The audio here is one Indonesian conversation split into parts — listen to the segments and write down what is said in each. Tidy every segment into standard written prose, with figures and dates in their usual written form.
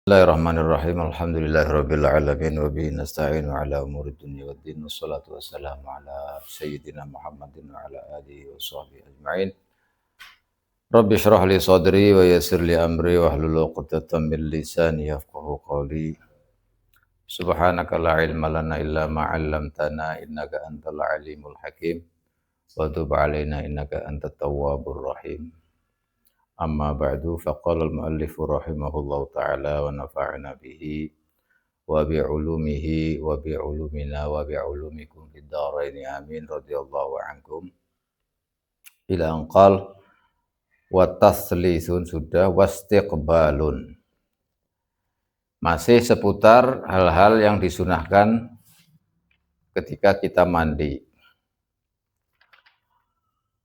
Bismillahirrahmanirrahim. Alhamdulillahirabbil alamin wa bihi nasta'in ala umuri dunya waddin. Wassalatu wassalamu ala sayyidina Muhammadin wa ala alihi wa sahbihi ajma'in. Rabbi shrah li sadri wa yassir li amri wa hlul 'uqdatam min lisani yafqahu qawli. Subhanaka la ilma lana illa ma 'allamtana innaka antal alimul hakim. Wa tub 'alaina innaka antat tawwabur rahim. Amma ba'du faqala al-muallifu rahimahullahu ta'ala wa nafa'ana bihi wa bi'ulumihi wa bi'ulumina wa bi'ulumikum fid dharaini amin radhiyallahu ankum ila anqal wa taslisun sudah wastiqbalun. Masih seputar hal-hal yang disunahkan ketika kita mandi,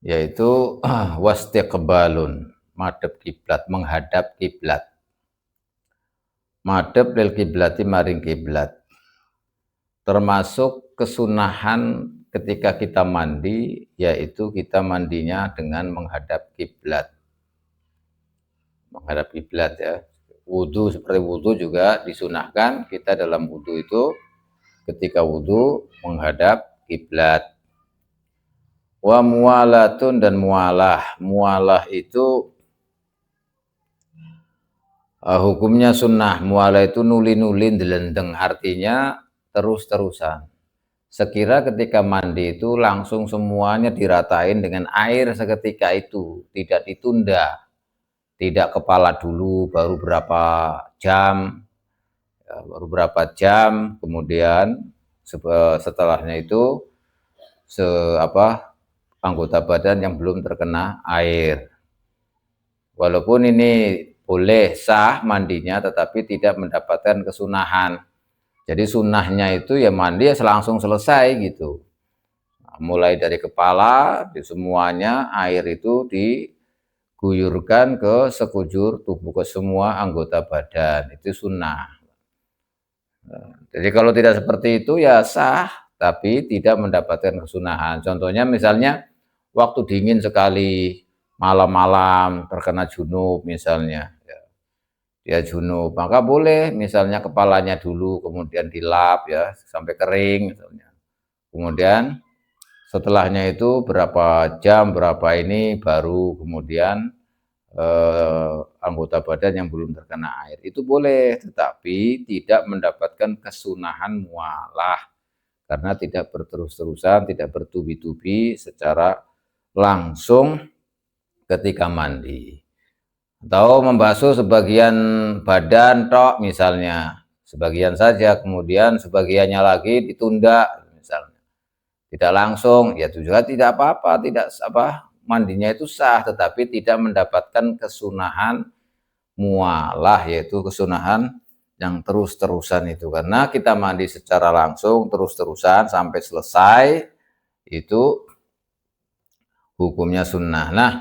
yaitu wastiqbalun, madhep kiblat, menghadap kiblat. Madhep lil kiblati maring kiblat. Termasuk kesunahan ketika kita mandi, yaitu kita mandinya dengan menghadap kiblat. Menghadap kiblat ya. Wudu, seperti wudu juga disunahkan kita dalam wudu itu ketika wudu menghadap kiblat. Wa muwalatun dan mualah. Mualah itu hukumnya sunnah. Mualah itu nuli-nuli ndelendeng, artinya terus-terusan. Sekira ketika mandi itu langsung semuanya diratain dengan air seketika itu, tidak ditunda, tidak kepala dulu baru berapa jam, kemudian setelahnya itu anggota badan yang belum terkena air. Walaupun ini boleh sah mandinya, tetapi tidak mendapatkan kesunahan. Jadi sunnahnya itu ya mandi ya langsung selesai gitu. Nah, mulai dari kepala, di semuanya air itu diguyurkan ke sekujur tubuh, ke semua anggota badan. Itu sunnah. Jadi kalau tidak seperti itu ya sah, tapi tidak mendapatkan kesunahan. Contohnya misalnya waktu dingin sekali, malam-malam terkena junub misalnya, dia junub, maka boleh misalnya kepalanya dulu kemudian dilap ya sampai kering misalnya. Kemudian setelahnya itu berapa jam, berapa ini baru kemudian anggota badan yang belum terkena air. Itu boleh, tetapi tidak mendapatkan kesunahan mualah karena tidak berterus-terusan, tidak bertubi-tubi secara langsung ketika mandi. Atau membasuh sebagian badan tok misalnya, sebagian saja, kemudian sebagiannya lagi ditunda misalnya, tidak langsung, ya juga tidak apa-apa, tidak mandinya itu sah, tetapi tidak mendapatkan kesunahan mualah, yaitu kesunahan yang terus-terusan itu. Karena kita mandi secara langsung terus-terusan sampai selesai, itu hukumnya sunnah. Nah,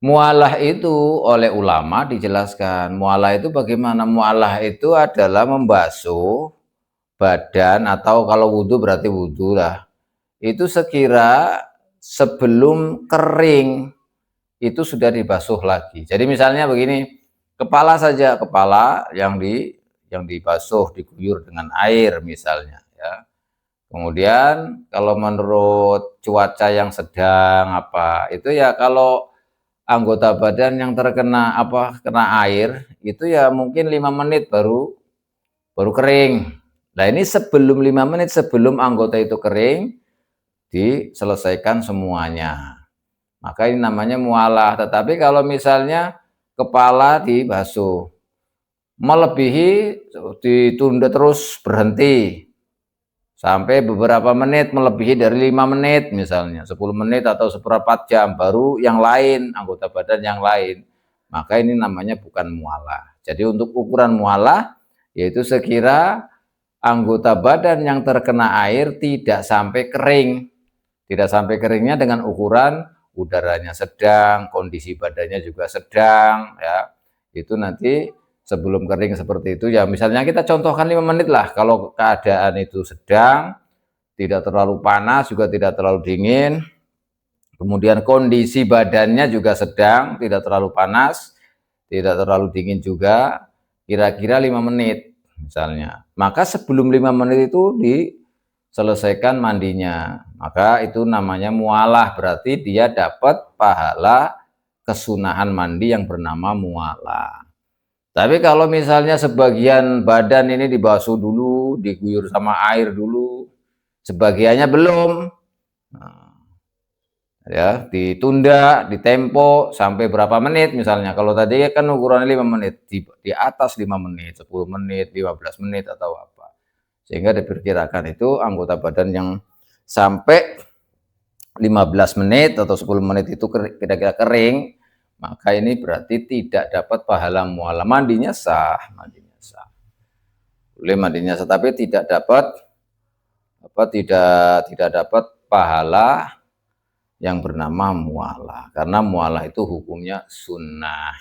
mualah itu oleh ulama dijelaskan. Mualah itu bagaimana? Mualah itu adalah membasuh badan, atau kalau wudhu berarti wudhu lah. Itu sekira sebelum kering itu sudah dibasuh lagi. Jadi misalnya begini, kepala saja, kepala yang dibasuh, diguyur dengan air misalnya ya. Kemudian kalau menurut cuaca yang sedang itu ya, kalau anggota badan yang terkena kena air itu ya mungkin 5 menit baru kering. Nah, ini sebelum 5 menit sebelum anggota itu kering diselesaikan semuanya. Maka ini namanya mualah. Tetapi kalau misalnya kepala dibasuh melebihi, ditunda terus berhenti sampai beberapa menit, melebihi dari 5 menit misalnya, 10 menit atau seperempat jam, baru yang lain, anggota badan yang lain, maka ini namanya bukan mualah. Jadi untuk ukuran mualah, yaitu sekira anggota badan yang terkena air tidak sampai kering. Tidak sampai keringnya dengan ukuran udaranya sedang, kondisi badannya juga sedang ya. Itu nanti sebelum kering seperti itu ya, misalnya kita contohkan 5 menit lah, kalau keadaan itu sedang, tidak terlalu panas juga tidak terlalu dingin, kemudian kondisi badannya juga sedang, tidak terlalu panas, tidak terlalu dingin juga, kira-kira 5 menit misalnya. Maka sebelum 5 menit itu diselesaikan mandinya. Maka itu namanya mualah, berarti dia dapat pahala kesunahan mandi yang bernama mualah. Tapi kalau misalnya sebagian badan ini dibasuh dulu, diguyur sama air dulu, sebagiannya belum, nah, ya ditunda, ditempo sampai berapa menit misalnya. Kalau tadi kan ukurannya 5 menit, di atas 5 menit, 10 menit, 15 menit atau apa. Sehingga diperkirakan itu anggota badan yang sampai 15 menit atau 10 menit itu kira-kira kering, maka ini berarti tidak dapat pahala mualah. Mandinya sah, boleh mandinya sah, tapi tidak dapat tidak dapat pahala yang bernama mualah, karena mualah itu hukumnya sunnah.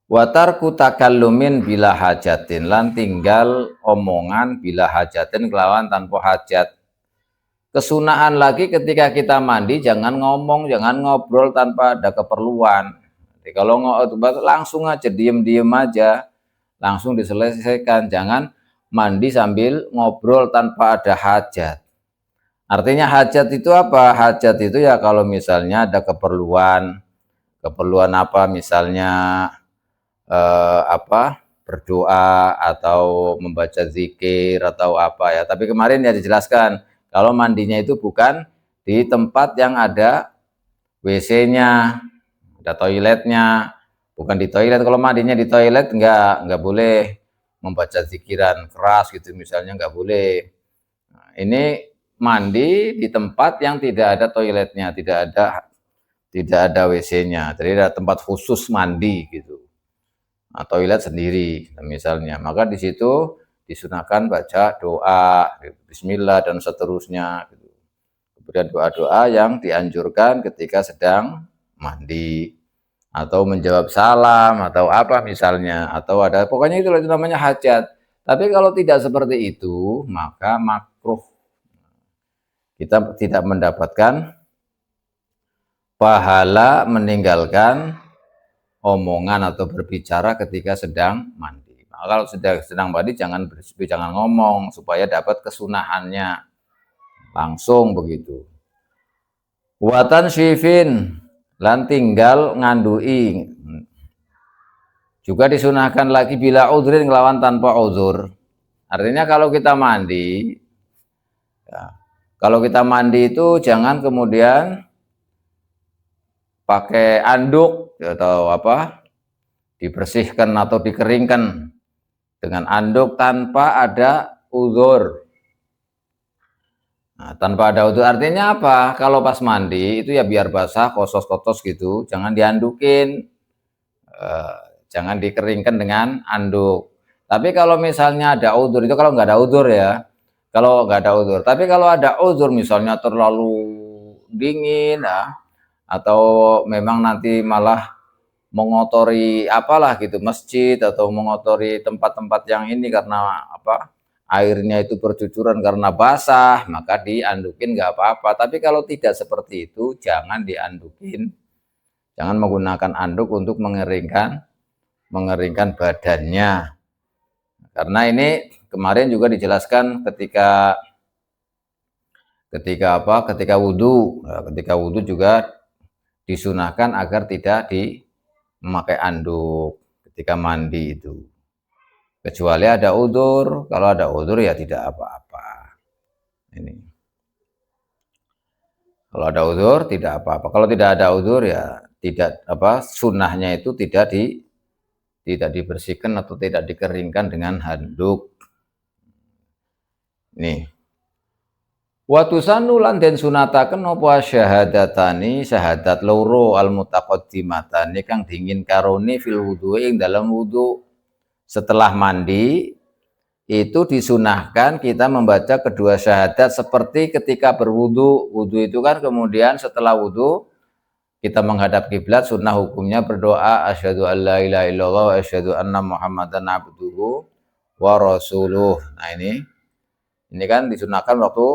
Watarku takallumin bila hajatin, lan tinggal omongan bila hajatin kelawan tanpa hajat. Kesunahan lagi ketika kita mandi, jangan ngomong, jangan ngobrol tanpa ada keperluan. Jadi kalau langsung aja, diem-diem aja, langsung diselesaikan. Jangan mandi sambil ngobrol tanpa ada hajat. Artinya hajat itu apa? Hajat itu ya kalau misalnya ada keperluan apa, misalnya berdoa atau membaca zikir atau apa ya. Tapi kemarin ya dijelaskan, kalau mandinya itu bukan di tempat yang ada WC-nya, ada toiletnya, bukan di toilet. Kalau mandinya di toilet nggak boleh membaca zikiran keras gitu misalnya, nggak boleh. Nah, ini mandi di tempat yang tidak ada toiletnya, tidak ada WC-nya, jadi ada tempat khusus mandi gitu. Nah, toilet sendiri misalnya, maka di situ disunahkan baca doa, bismillah dan seterusnya. Kemudian doa-doa yang dianjurkan ketika sedang mandi, atau menjawab salam atau apa misalnya, atau ada pokoknya itu namanya hajat. Tapi kalau tidak seperti itu, maka makruh, kita tidak mendapatkan pahala meninggalkan omongan atau berbicara ketika sedang mandi. Nah, kalau sedang mandi jangan ngomong supaya dapat kesunahannya langsung begitu. Watan syifin, lan tinggal ngandui, juga disunahkan lagi bila udhrin ngelawan tanpa udhur. Artinya kalau kita mandi, ya, kalau kita mandi itu jangan kemudian pakai anduk atau apa, dibersihkan atau dikeringkan dengan anduk tanpa ada uzur. Nah, tanpa ada uzur artinya apa? Kalau pas mandi itu ya biar basah, kosos-kosos gitu, jangan diandukin, jangan dikeringkan dengan anduk. Tapi kalau misalnya ada uzur, itu kalau nggak ada uzur ya, kalau nggak ada uzur. Tapi kalau ada uzur, misalnya terlalu dingin, nah, atau memang nanti malah mengotori apalah gitu masjid, atau mengotori tempat-tempat yang ini karena apa, airnya itu bercucuran karena basah, maka diandukin nggak apa-apa. Tapi kalau tidak seperti itu, jangan diandukin, jangan menggunakan anduk untuk mengeringkan badannya. Karena ini kemarin juga dijelaskan ketika wudhu. Nah, ketika wudhu juga disunahkan agar tidak memakai anduk ketika mandi itu, kecuali ada udzur. Kalau ada udzur ya tidak apa-apa. Ini kalau ada udzur tidak apa-apa. Kalau tidak ada udzur ya tidak apa, sunnahnya itu tidak dibersihkan atau tidak dikeringkan dengan handuk. Nih, watusanu lan den sunataken apa syahadatani, syahadat loro al mutaqaddimatani kang dingin karone fil wudu ing dalam wudu. Setelah mandi itu disunahkan kita membaca kedua syahadat seperti ketika berwudu. Wudu itu kan kemudian setelah wudu kita menghadap kiblat, sunnah hukumnya berdoa asyhadu alla ilaha illallah wa asyhadu anna muhammadan abduhu wa rasuluh. Nah, ini kan disunahkan waktu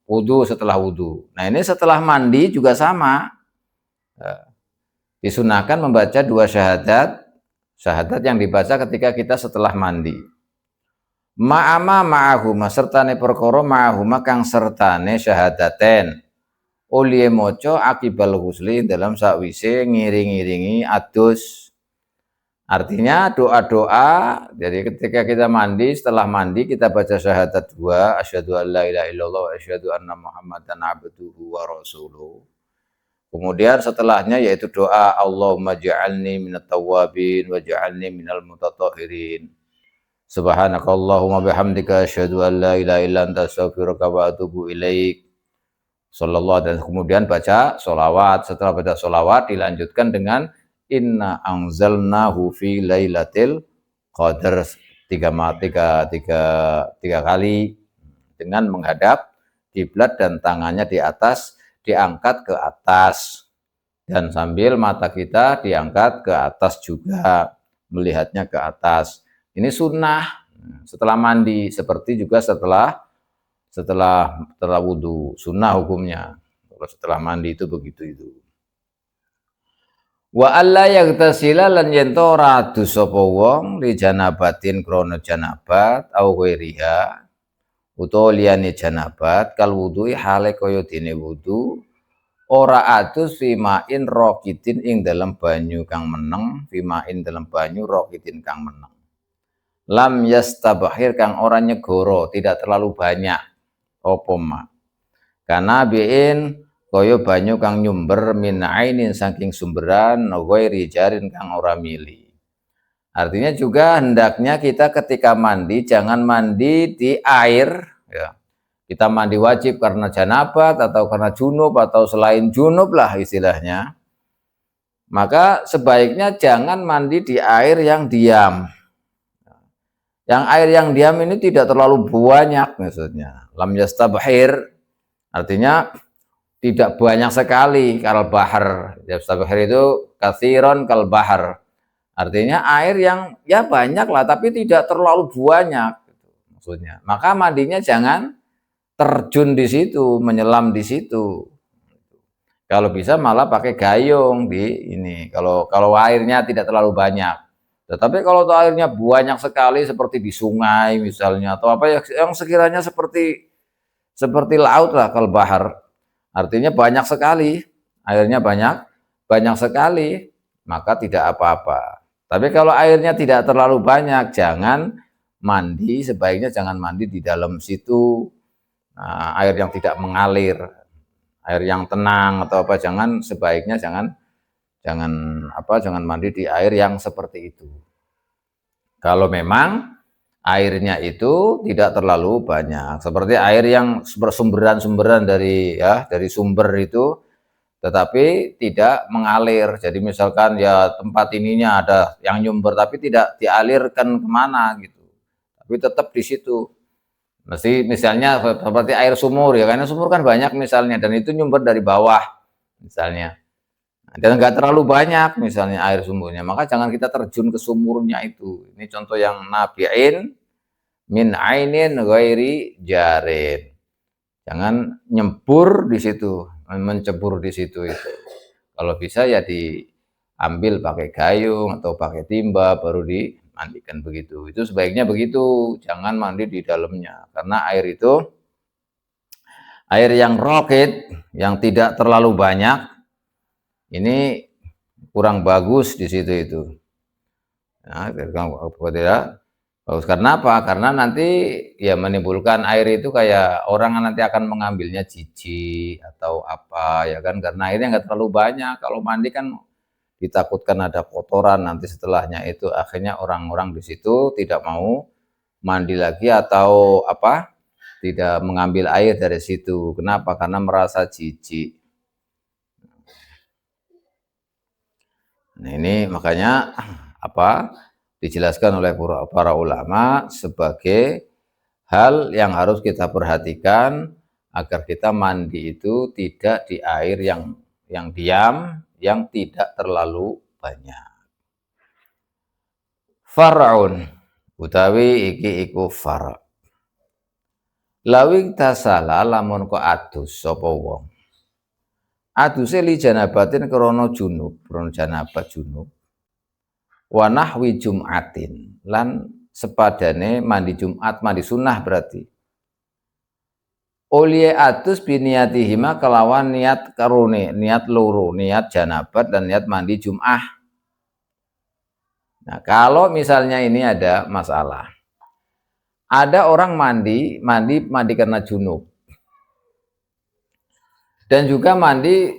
wudu, setelah wudu. Nah, ini setelah mandi juga sama, disunahkan membaca dua syahadat Syahadat yang dibaca ketika kita setelah mandi. Ma'ama ma'ahuma sertane perkara ma'ahuma kang sertane syahadaten. Uliye moco akibal ghusli dalam sakwise ngiring-ngiringi adus. Artinya doa-doa, jadi ketika kita mandi, setelah mandi kita baca syahadat dua, asyhadu an la ilaha illallah wa asyhadu anna muhammadan abduhu wa rasuluh. Kemudian setelahnya yaitu doa Allahumma ja'alni minat tawwabin wa ja'alni minal mutatahhirin. Subhanakallahumma bihamdika asyhadu an la ilaha illa anta astaghfiruka wa atubu ilaik. Sallallahu dan kemudian baca sholawat. Setelah baca sholawat dilanjutkan dengan inna anzalnahu fi lailatul qadar tiga kali dengan menghadap kiblat dan tangannya di atas diangkat ke atas dan sambil mata kita diangkat ke atas juga melihatnya ke atas. Ini sunnah setelah mandi seperti juga setelah wudhu, sunnah hukumnya. Kalau setelah mandi itu begitu itu. Wa alla yaghtasila lan yen to ora adu sapa wong li janabatin krana janabat au ghairiha utawa liyane janabat kal wudhu hale kaya dene wudhu ora adus fimain rokitin ing dalam banyu kang meneng fimain dalam banyu rokitin kang meneng lam yastabahir kang ora nyegoro tidak terlalu banyak apa ma karena biin kaya banyu kang nyumber min ainin saking sumberan ghairi jarin kang ora mili. Artinya juga hendaknya kita ketika mandi jangan mandi di air ya. Kita mandi wajib karena janabat atau karena junub atau selain junub lah istilahnya. Maka sebaiknya jangan mandi di air yang diam. Yang air yang diam ini tidak terlalu banyak maksudnya. Lam yastabhir artinya tidak banyak sekali kal bahar. Yastabhir itu katsiron kal bahar. Artinya air yang ya banyak lah tapi tidak terlalu banyak maksudnya. Maka mandinya jangan terjun di situ, menyelam di situ. Kalau bisa malah pakai gayung di ini. Kalau airnya tidak terlalu banyak. Tetapi kalau airnya banyak sekali seperti di sungai misalnya atau apa yang sekiranya seperti laut lah kalau bahar. Artinya banyak sekali, airnya banyak sekali, maka tidak apa-apa. Tapi kalau airnya tidak terlalu banyak, jangan mandi, sebaiknya jangan mandi di dalam situ. Nah, air yang tidak mengalir, air yang tenang atau apa sebaiknya jangan mandi di air yang seperti itu. Kalau memang airnya itu tidak terlalu banyak, seperti air yang bersumberan dari sumber itu, tetapi tidak mengalir. Jadi misalkan ya tempat ininya ada yang nyumber tapi tidak dialirkan kemana gitu, tapi tetap di situ. Mesti misalnya seperti air sumur ya, karena sumur kan banyak misalnya dan itu nyumber dari bawah misalnya. Dan enggak terlalu banyak misalnya air sumurnya, maka jangan kita terjun ke sumurnya itu. Ini contoh yang nabi'in min ainin ghairi jarin. Jangan nyempur di situ, mencebur di situ itu. Kalau bisa ya diambil pakai gayung atau pakai timba baru dimandikan begitu. Itu sebaiknya begitu, jangan mandi di dalamnya karena air itu air yang rokit yang tidak terlalu banyak ini kurang bagus di situ itu. Nah, bagus karena apa? Karena nanti ya menimbulkan air itu kayak orang nanti akan mengambilnya jijik atau apa ya kan, karena airnya nggak terlalu banyak. Kalau mandi kan ditakutkan ada kotoran nanti setelahnya itu akhirnya orang-orang di situ tidak mau mandi lagi atau apa? Tidak mengambil air dari situ. Kenapa? Karena merasa jijik. Nah, ini makanya apa? Dijelaskan oleh para ulama sebagai hal yang harus kita perhatikan agar kita mandi itu tidak di air yang diam, yang tidak terlalu banyak. Far'un utawi iki iku far'. Lawing tasala lamun ko adus sapa wong. Aduse li janabatin krana junub, krana janabat junub. wa nahwi jum'atin lan sepadane mandi Jumat, mandi sunnah berarti. Uliye atus biniyatihima kelawan niat karune, niat loro, niat janabat dan niat mandi Jum'ah. Nah, kalau misalnya ini ada masalah. Ada orang mandi karena junub. Dan juga mandi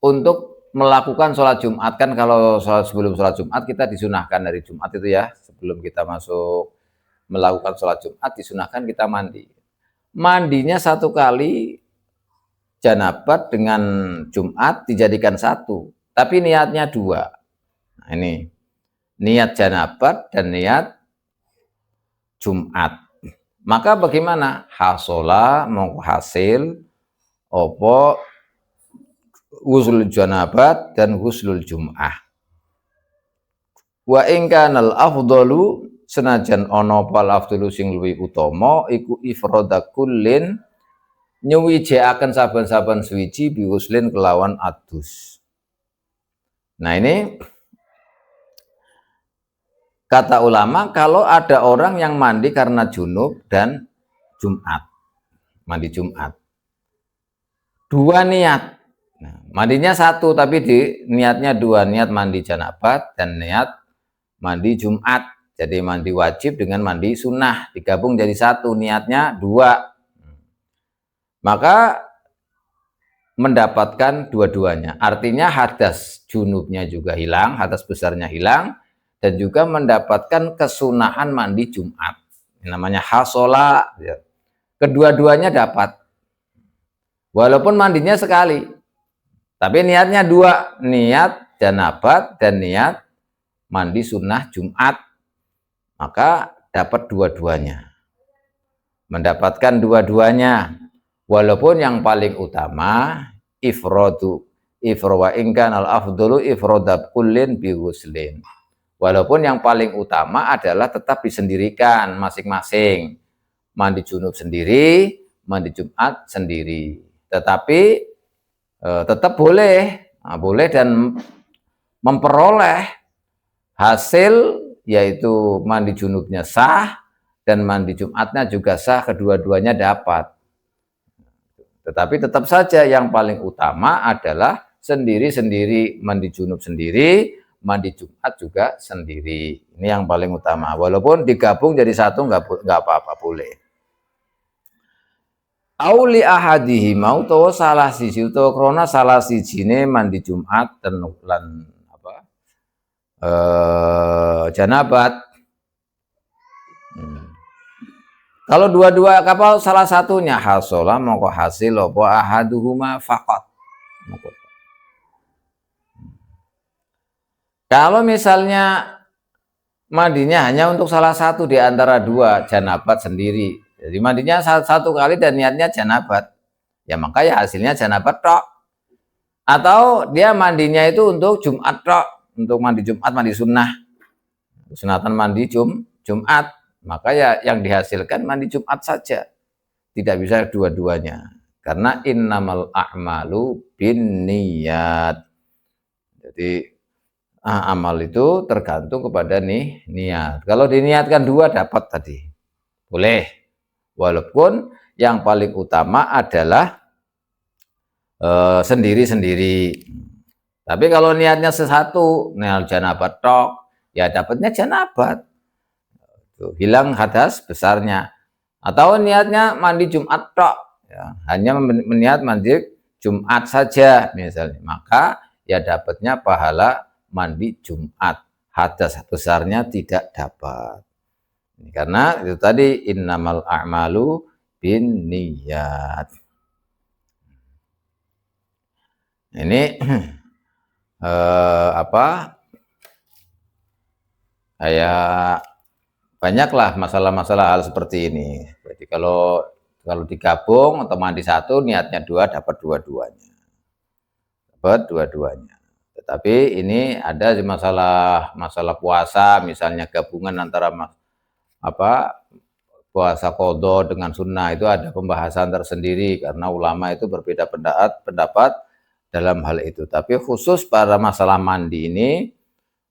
untuk melakukan sholat Jumat. Kan kalau sebelum sholat Jumat kita disunahkan dari Jumat itu ya. Sebelum kita masuk melakukan sholat Jumat disunahkan kita mandi. Mandinya satu kali janabat dengan Jumat dijadikan satu. Tapi niatnya dua. Nah, ini niat janabat dan niat Jumat. Maka bagaimana? Hasola mau hasil opo ghuslul janabat dan ghuslul Jum'ah. Wa in kanal afdalu senajan ana pal afdalu sing luwih utama iku ifrada kullin nyuwijekaken saben-saben suwiji bi ghuslin kelawan adus. Nah, ini kata ulama kalau ada orang yang mandi karena junub dan Jumat, mandi Jumat. Dua niat. Nah, mandinya satu tapi niatnya dua, niat mandi janabat dan niat mandi Jumat. Jadi mandi wajib dengan mandi sunnah digabung jadi satu, niatnya dua. Maka mendapatkan dua-duanya. Artinya hadas junubnya juga hilang, hadas besarnya hilang, dan juga mendapatkan kesunahan mandi Jumat. Ini namanya hasola. Kedua-duanya dapat. Walaupun mandinya sekali. Tapi niatnya dua, niat janabat dan niat mandi sunnah Jumat. Maka dapat dua-duanya. Mendapatkan dua-duanya. Walaupun yang paling utama ifradu ifrawa ingkan al afdulu ifrodab kullin bi ghuslin. Walaupun yang paling utama adalah tetap disendirikan masing-masing. Mandi junub sendiri, mandi Jumat sendiri. Tetapi tetap boleh, boleh dan memperoleh hasil yaitu mandi junubnya sah dan mandi Jumatnya juga sah, kedua-duanya dapat. Tetapi tetap saja yang paling utama adalah sendiri-sendiri, mandi junub sendiri, mandi Jumat juga sendiri. Ini yang paling utama. Walaupun digabung jadi satu nggak apa-apa, boleh. Auli ahadihi mau tahu salah siji utawa krona salah sijine mandi Jumat dan janabat. Kalau dua-dua kapal salah satunya hasola mongko hasil apa ahaduhuma faqat. Kalau misalnya mandinya hanya untuk salah satu di antara dua, janabat sendiri. Jadi mandinya satu kali dan niatnya janabat. Ya maka ya hasilnya janabat tok. Atau dia mandinya itu untuk Jumat tok, untuk mandi Jumat, mandi sunnah. Sunatan mandi Jumat. Maka ya yang dihasilkan mandi Jumat saja. Tidak bisa dua-duanya. Karena innamal a'malu binniyat. Jadi amal itu tergantung kepada niat. Kalau diniatkan dua dapat tadi. Boleh. Walaupun yang paling utama adalah sendiri-sendiri. Tapi kalau niatnya sesatu, niat janabat tok, ya dapatnya janabat. Hilang hadas besarnya. Atau niatnya mandi Jumat tok, ya, hanya meniat mandi Jumat saja misalnya. Maka ya dapatnya pahala mandi Jumat. Hadas besarnya tidak dapat. Karena itu tadi innamal a'malu binniyat. Ini kayak banyaklah masalah-masalah hal seperti ini. Jadi kalau digabung atau mandi satu niatnya dua dapat dua-duanya. Dapat dua-duanya. Tetapi ini ada di masalah puasa misalnya gabungan antara puasa qadha dengan sunnah itu ada pembahasan tersendiri karena ulama itu berbeda pendapat dalam hal itu. Tapi khusus pada masalah mandi ini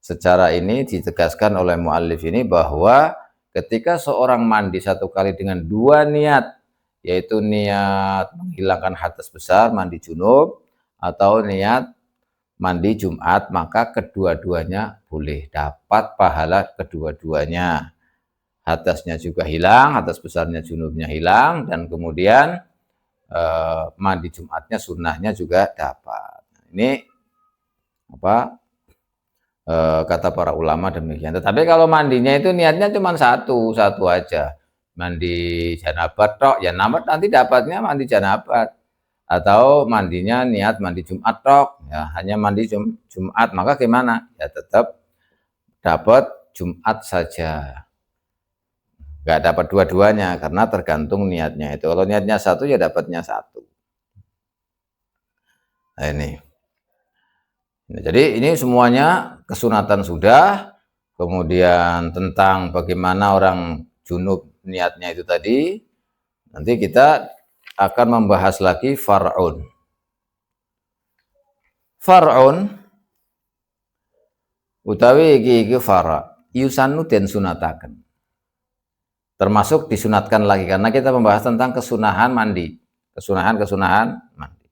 Secara ini ditegaskan oleh muallif ini bahwa ketika seorang mandi satu kali dengan dua niat, yaitu niat menghilangkan hadas besar, mandi junub, atau niat mandi Jumat, maka kedua-duanya boleh dapat pahala kedua-duanya. Hadasnya juga hilang, hadas besarnya junubnya hilang, dan kemudian mandi Jumatnya sunnahnya juga dapat. Ini apa kata para ulama demikian. Tetapi kalau mandinya itu niatnya cuma satu aja. Mandi janabat tok, ya nanti dapatnya mandi janabat. Atau mandinya niat mandi Jumat tok, ya hanya mandi Jumat, maka gimana? Ya tetap dapat Jumat saja. Nggak dapat dua-duanya karena tergantung niatnya itu. Kalau niatnya satu ya dapatnya satu. Nah ini. Nah, jadi ini semuanya kesunatan sudah, kemudian tentang bagaimana orang junub niatnya itu tadi, nanti kita akan membahas lagi far'un. Far'un utawi iki fara, yusanu den sunataken. Termasuk disunatkan lagi karena kita membahas tentang kesunahan mandi, kesunahan mandi.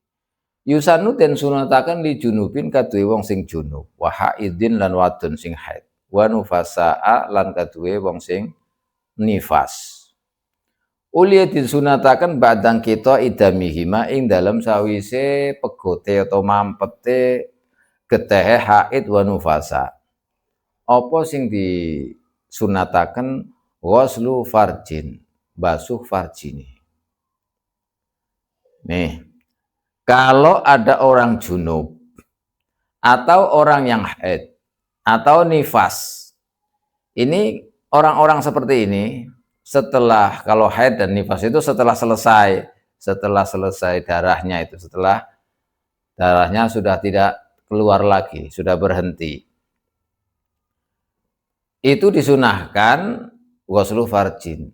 Yusanu den sunataken li junubin kaduwe wong sing junub, wa haidin lan wadon sing haid, wa nufasaa lan kaduwe wong sing nifas. Uliya disunataken badang kita idamihima ing dalam sawise pegote atau mampete getehe haid wa nufasa. Apa sing disunataken ghuslu farjin, basuh farjini. Nih, kalau ada orang junub atau orang yang haid atau nifas, ini orang-orang seperti ini setelah, kalau haid dan nifas itu setelah selesai darahnya itu, setelah darahnya sudah tidak keluar lagi, sudah berhenti, itu disunahkan ghuslu farjin,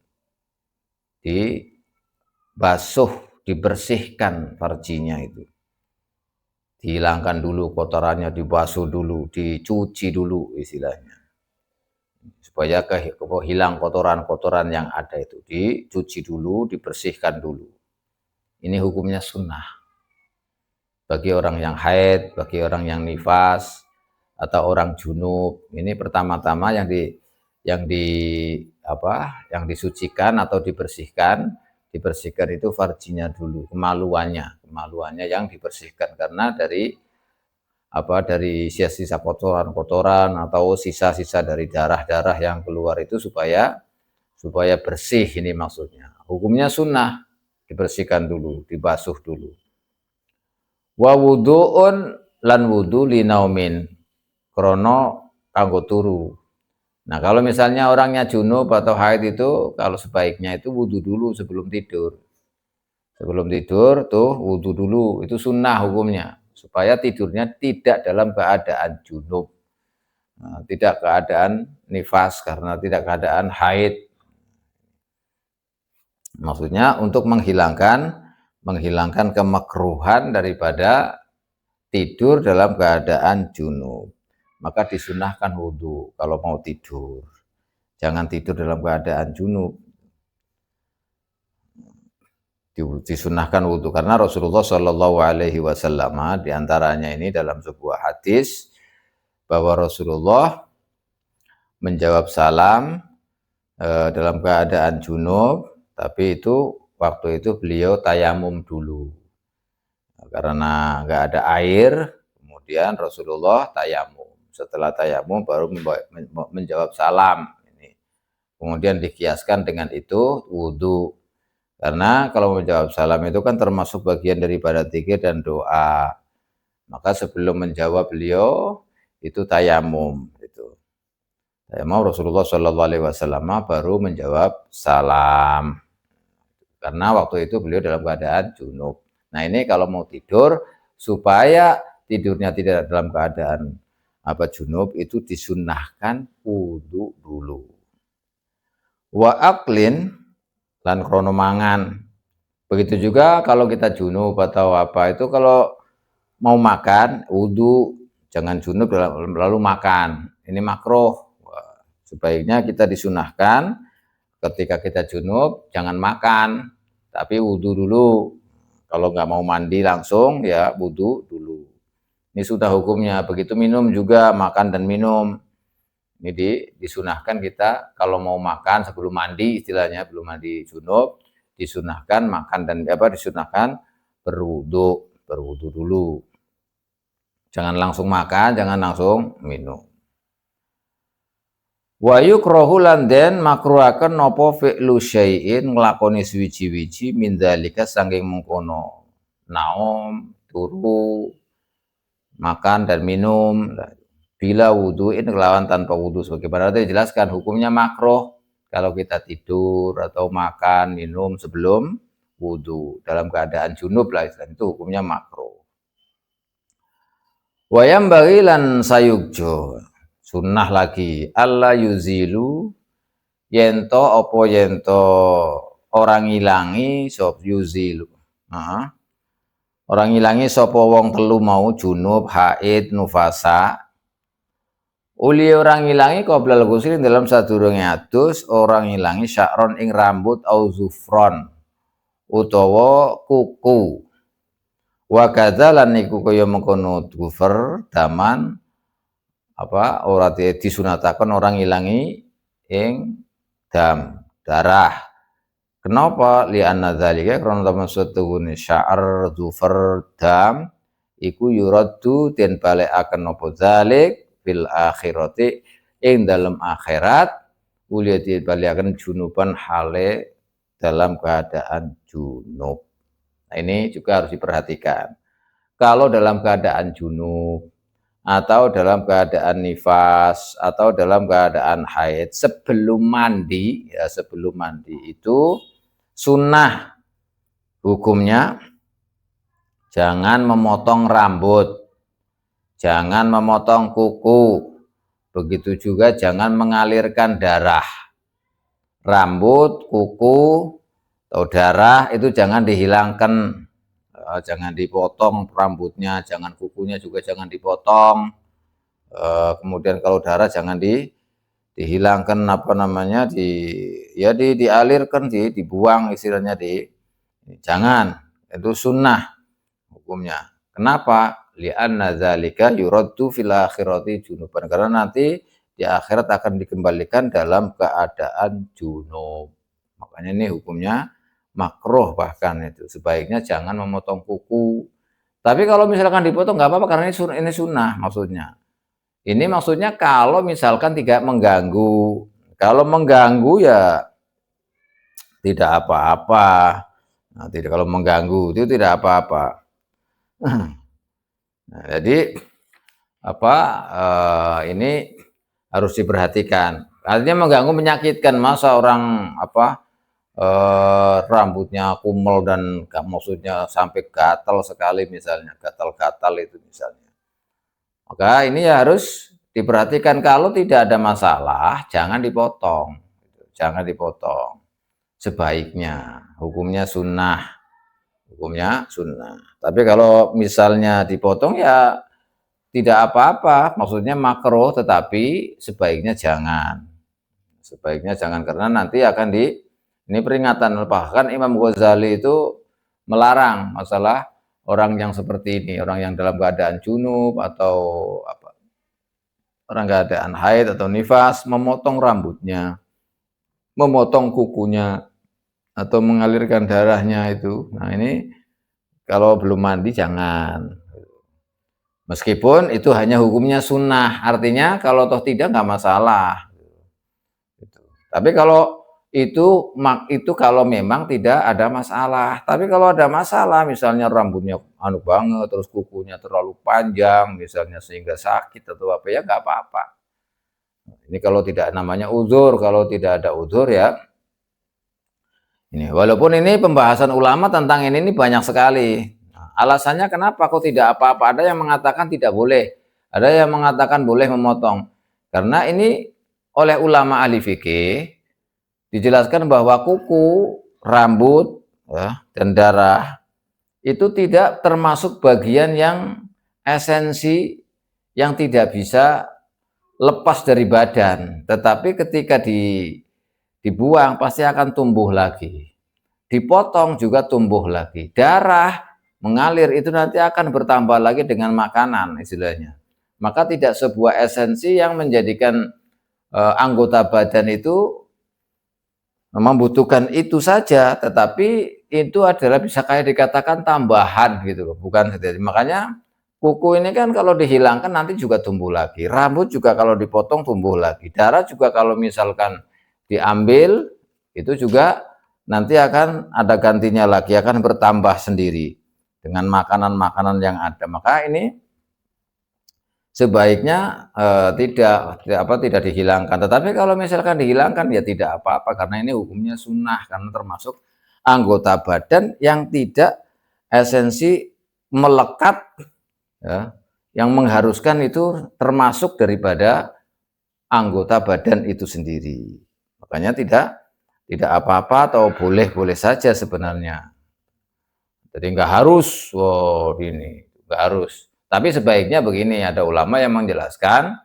dibasuh, dibersihkan farjinya itu, dihilangkan dulu kotorannya, dibasuh dulu, dicuci dulu istilahnya, supaya hilang kotoran-kotoran yang ada itu, dicuci dulu, dibersihkan dulu. Ini hukumnya sunnah bagi orang yang haid, bagi orang yang nifas atau orang junub. Ini pertama-tama yang disucikan atau dibersihkan itu farjinya dulu, kemaluannya yang dibersihkan, karena dari sisa-sisa kotoran atau sisa-sisa dari darah-darah yang keluar itu supaya bersih, ini maksudnya. Hukumnya sunnah, dibersihkan dulu, dibasuh dulu. Wa wudu'un lan wudu li naumin, krono kanggo turu. Nah, kalau misalnya orangnya junub atau haid itu, kalau sebaiknya itu wudu dulu sebelum tidur. Sebelum tidur tuh wudu dulu, itu sunnah hukumnya, supaya tidurnya tidak dalam keadaan junub, tidak keadaan nifas, karena tidak keadaan haid. Maksudnya untuk menghilangkan kemakruhan daripada tidur dalam keadaan junub. Maka disunahkan wudhu kalau mau tidur. Jangan tidur dalam keadaan junub. Disunahkan wudhu karena Rasulullah Shallallahu Alaihi Wasallam diantaranya ini dalam sebuah hadis bahwa Rasulullah menjawab salam dalam keadaan junub, tapi waktu itu beliau tayamum dulu karena nggak ada air. Kemudian Rasulullah tayamum. Setelah tayamum baru menjawab salam. Kemudian dikiaskan dengan itu wudhu. Karena kalau menjawab salam itu kan termasuk bagian daripada zikir dan doa. Maka sebelum menjawab beliau itu tayamum. Tayamum Rasulullah Shallallahu Alaihi Wasallam baru menjawab salam. Karena waktu itu beliau dalam keadaan junub. Nah ini kalau mau tidur supaya tidurnya tidak dalam keadaan junub, itu disunnahkan wudhu dulu. Wa aklin lan krono mangan. Begitu juga kalau kita junub atau itu kalau mau makan wudhu, jangan junub lalu makan. Ini makruh. Sebaiknya kita disunahkan ketika kita junub jangan makan, tapi wudhu dulu. Kalau nggak mau mandi langsung ya wudhu dulu. Ini sudah hukumnya. Begitu minum juga, makan dan minum. Ini disunahkan kita kalau mau makan sebelum mandi, istilahnya belum mandi junub, disunahkan makan dan disunahkan berwudhu dulu. Jangan langsung makan, jangan langsung minum. Wa yukrahu lan den makruhaken napa fi'lu syai'in nglakoni suwiji-wiji min dzalika saking mengkono. Naom, turu, makan dan minum bila wudu'in kelawan tanpa wudu. Sebagaimana tadi dijelaskan hukumnya makruh kalau kita tidur atau makan, minum sebelum wudu dalam keadaan junub lah, itu hukumnya makruh. Wayam bagilan sayukjo sunnah lagi Allah yuzilu yento opo yento orang ilangi sop yuzilu orang ilangi sopo wong telu mau junub haid nufasa uli orang ilangi qoblal ghusl dalam sadurunge adus orang ilangi sya'ron ing rambut au zufron utawa kuku wa kadzalan niku kaya mengkono gufer daman ora disunataken orang ilangi ing darah. Kenapa? Li'anna dzalika karena temen setune sya'ar zufar dam iku yuraddu den balekaken napa zalik fil akhirati ing dalam akhirat kuliah dibalekaken junuban hale dalam keadaan junub. Nah, ini juga harus diperhatikan. Kalau dalam keadaan junub atau dalam keadaan nifas atau dalam keadaan haid sebelum mandi itu sunnah hukumnya jangan memotong rambut, jangan memotong kuku, begitu juga jangan mengalirkan darah. Rambut, kuku atau darah itu jangan dihilangkan. Jangan dipotong rambutnya, jangan kukunya juga jangan dipotong. Kemudian kalau darah jangan dihilangkan dialirkan, dibuang istilahnya jangan. Itu sunnah hukumnya. Kenapa? Li'anna dzalika yuraddu fil akhirati junuban. Karena nanti di akhirat akan dikembalikan dalam keadaan junub. Makanya ini hukumnya makruh, bahkan itu sebaiknya jangan memotong kuku. Tapi kalau misalkan dipotong nggak apa-apa karena ini sunnah maksudnya. Ini maksudnya kalau misalkan tidak mengganggu. Kalau mengganggu ya tidak apa-apa. Nah, kalau mengganggu itu tidak apa-apa. Nah, jadi ini harus diperhatikan. Artinya mengganggu, menyakitkan. Masa orang rambutnya kumel dan maksudnya sampai gatal sekali misalnya, gatal-gatal itu misalnya. Maka ini harus diperhatikan. Kalau tidak ada masalah, jangan dipotong. Jangan dipotong. Sebaiknya hukumnya sunnah. Hukumnya sunnah. Tapi kalau misalnya dipotong ya tidak apa-apa, maksudnya makruh, tetapi sebaiknya jangan. Sebaiknya jangan karena nanti akan ini peringatan. Bahkan Imam Ghazali itu melarang masalah orang yang seperti ini, orang yang dalam keadaan junub atau orang keadaan haid atau nifas memotong rambutnya, memotong kukunya atau mengalirkan darahnya itu. Nah, ini kalau belum mandi jangan. Meskipun itu hanya hukumnya sunnah, artinya kalau toh tidak nggak masalah. Tapi kalau itu kalau memang tidak ada masalah. Tapi kalau ada masalah, misalnya rambutnya banget, terus kukunya terlalu panjang, misalnya sehingga sakit atau apa, ya nggak apa-apa. Ini kalau tidak namanya uzur, kalau tidak ada uzur ya. Ini walaupun ini pembahasan ulama tentang ini banyak sekali. Nah, alasannya kenapa kok tidak apa-apa? Ada yang mengatakan tidak boleh, ada yang mengatakan boleh memotong. Karena ini oleh ulama ahli fikih dijelaskan bahwa kuku, rambut, dan darah itu tidak termasuk bagian yang esensi yang tidak bisa lepas dari badan, tetapi ketika dibuang pasti akan tumbuh lagi. Dipotong juga tumbuh lagi. Darah mengalir itu nanti akan bertambah lagi dengan makanan istilahnya. Maka tidak sebuah esensi yang menjadikan anggota badan itu membutuhkan itu saja, tetapi itu adalah bisa kayak dikatakan tambahan gitu loh, bukan sendiri. Makanya kuku ini kan kalau dihilangkan nanti juga tumbuh lagi, rambut juga kalau dipotong tumbuh lagi, darah juga kalau misalkan diambil itu juga nanti akan ada gantinya lagi, akan bertambah sendiri dengan makanan-makanan yang ada. Maka ini sebaiknya tidak dihilangkan. Tetapi kalau misalkan dihilangkan ya tidak apa-apa karena ini hukumnya sunnah karena termasuk anggota badan yang tidak esensi melekat ya, yang mengharuskan itu termasuk daripada anggota badan itu sendiri. Makanya tidak apa-apa atau boleh-boleh saja sebenarnya. Jadi nggak harus, ini nggak harus. Tapi sebaiknya begini, ada ulama yang menjelaskan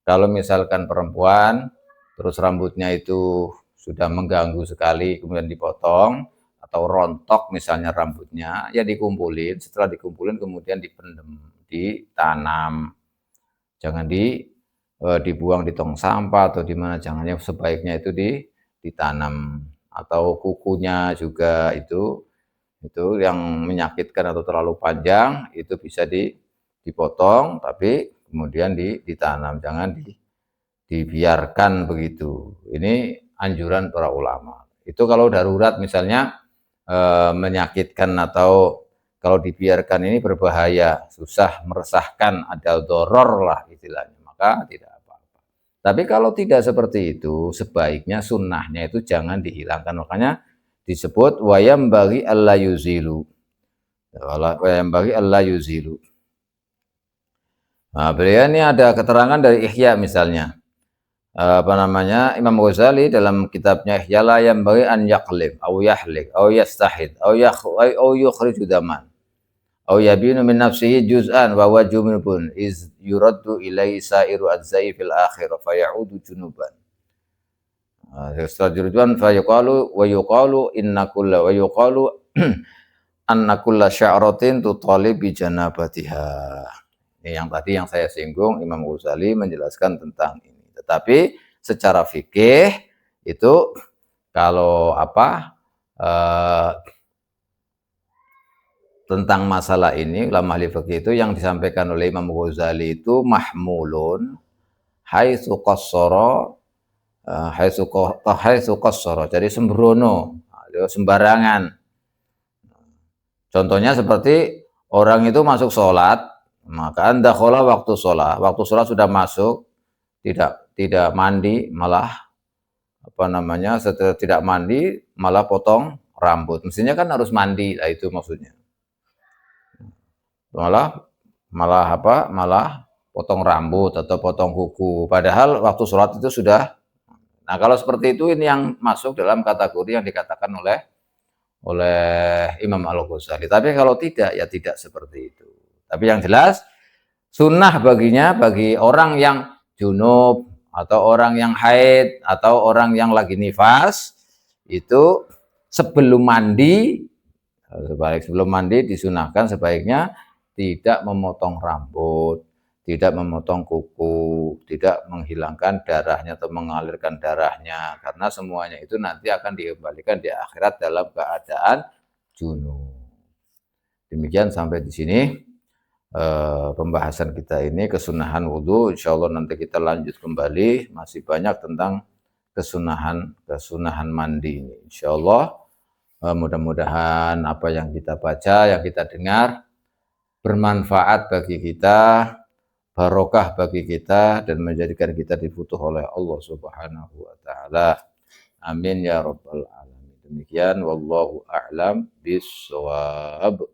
kalau misalkan perempuan terus rambutnya itu sudah mengganggu sekali kemudian dipotong atau rontok misalnya rambutnya, ya dikumpulin, setelah dikumpulin kemudian dipendem, ditanam. Jangan dibuang di tong sampah atau di mana, jangannya sebaiknya itu ditanam. Atau kukunya juga itu yang menyakitkan atau terlalu panjang itu bisa dipotong tapi kemudian ditanam, jangan dibiarkan begitu. Ini anjuran para ulama. Itu kalau darurat misalnya menyakitkan atau kalau dibiarkan ini berbahaya, susah, meresahkan, ada doror lah istilahnya, maka tidak apa-apa. Tapi kalau tidak seperti itu, sebaiknya sunnahnya itu jangan dihilangkan. Makanya disebut wayam bagi Allah yuzilu. Wayam bagi Allah yuzilu. Nah, beliau ini ada keterangan dari Ihya misalnya. Imam Ghazali dalam kitabnya Ihya la yang bagi an yaqlib au yahlik au yastahid au yukhriju daman au yabinu min nafsihi juz'an wa huwa junubun iz yuraddu ilaihi sa'iru adzai fil akhirah fa ya'udu junuban. Setelah fa yuqalu wa yuqalu inna kulla wa yuqalu anna kulla sya'ratin tutali bi janabatiha. Ini yang tadi yang saya singgung, Imam Ghazali menjelaskan tentang ini. Tetapi secara fikih itu kalau tentang masalah ini ulama ahli fikih itu yang disampaikan oleh Imam Ghazali itu mahmulun haitsu qassara haitsu qassara, jadi sembrono, sembarangan. Contohnya seperti orang itu masuk sholat, maka dakhala waktu sholat sudah masuk, tidak mandi, malah setelah tidak mandi malah potong rambut. Mestinya kan harus mandi, lah itu maksudnya. Malah potong rambut atau potong kuku, padahal waktu sholat itu sudah. Nah, kalau seperti itu ini yang masuk dalam kategori yang dikatakan oleh Imam Al-Ghazali. Tapi kalau tidak, ya tidak seperti itu. Tapi yang jelas, sunnah bagi orang yang junub, atau orang yang haid, atau orang yang lagi nifas, itu sebelum mandi disunahkan sebaiknya tidak memotong rambut, tidak memotong kuku, tidak menghilangkan darahnya atau mengalirkan darahnya, karena semuanya itu nanti akan dikembalikan di akhirat dalam keadaan junub. Demikian sampai di sini pembahasan kita ini kesunahan wudhu. Insya Allah nanti kita lanjut kembali, masih banyak tentang kesunahan mandi ini. Insya Allah mudah-mudahan apa yang kita baca, yang kita dengar bermanfaat bagi kita, barokah bagi kita, dan menjadikan kita dibutuh oleh Allah Subhanahu wa taala. Amin ya rabbal alamin. Demikian wallahu a'lam bishawab.